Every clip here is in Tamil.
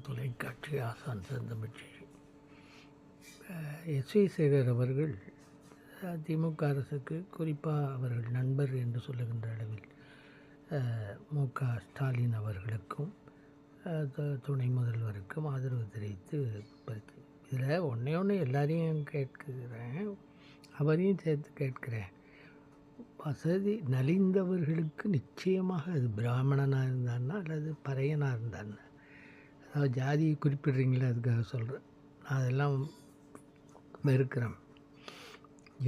தொலைக்காட்சி ஆசான் செந்தமிழ்ச்சி. எஸ்.வி. சேகர் அவர்கள் திமுக அரசுக்கு, குறிப்பாக அவர்கள் நண்பர் என்று சொல்லுகின்ற அளவில் மு.க. ஸ்டாலின் அவர்களுக்கும் துணை முதல்வருக்கும் ஆதரவு தெரிவித்து இதில் ஒன்று எல்லாரையும் கேட்கிறேன், அவரையும் சேர்த்து கேட்கிறேன். வசதி நலிந்தவர்களுக்கு நிச்சயமாக அது பிராமணனாக இருந்தான்னா அல்லது பறையனாக இருந்தான்னா, அதாவது ஜாதியை குறிப்பிடுறீங்களே, அதுக்காக சொல்கிறேன். நான் அதெல்லாம் வெறுக்கிறேன்.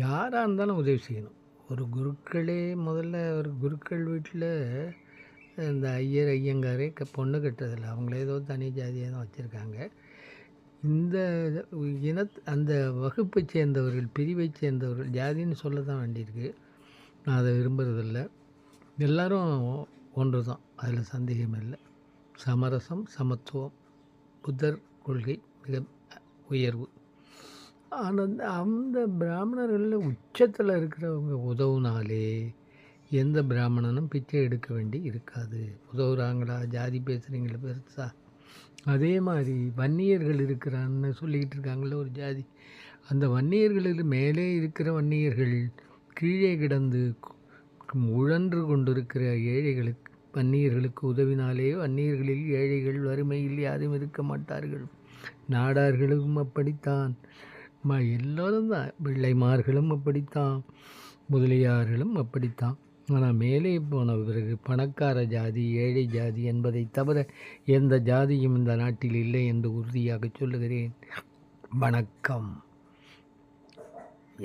யாராக இருந்தாலும் உதவி செய்யணும். ஒரு குருக்களே முதல்ல ஒரு குருக்கள் வீட்டில் இந்த ஐயங்காரே பொண்ணு கட்டுறதில்லை, அவங்கள ஏதோ தனி ஜாதியாக தான் வச்சுருக்காங்க. இந்த அந்த வகுப்பை சேர்ந்தவர்கள், பிரிவை சேர்ந்தவர்கள், ஜாதின்னு சொல்ல தான் வேண்டியிருக்கு. நான் அதை விரும்புகிறதில்ல. எல்லோரும் ஒன்று தான், அதில் சந்தேகம் இல்லை. சமரசம், சமத்துவம், புத்தர் கொள்கை மிக உயர்வு. ஆனால் அந்த பிராமணர்களில் உச்சத்தில் இருக்கிறவங்க உதவுனாலே எந்த பிராமணனும் பிச்சை எடுக்க வேண்டி இருக்காது. உதவுறாங்களா, ஜாதி பேசுகிறீங்களா பெருசா? அதே மாதிரி வன்னியர்கள் இருக்கிறான்னு சொல்லிக்கிட்டு இருக்காங்களே ஒரு ஜாதி, அந்த வன்னியர்களில் மேலே இருக்கிற வன்னியர்கள் கீழே கிடந்து உழன்று கொண்டிருக்கிற ஏழைகளுக்கு, வன்னியர்களுக்கு உதவினாலே வன்னியர்களில் ஏழைகள் வறுமையில் யாரும் இருக்க மாட்டார்கள். நாடார்களும் அப்படித்தான், எல்லோரும் தான், பிள்ளைமார்களும் அப்படித்தான், முதலியார்களும் அப்படித்தான். ஆனால் மேலே போன பிறகு பணக்கார ஜாதி, ஏழை ஜாதி என்பதை தவிர எந்த ஜாதியும் இந்த நாட்டில் இல்லை என்று உறுதியாக சொல்லுகிறேன். வணக்கம்.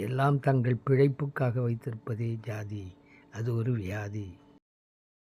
எல்லாம் தங்கள் பிழைப்புக்காக வைத்திருப்பதே ஜாதி, அது ஒரு வியாதி.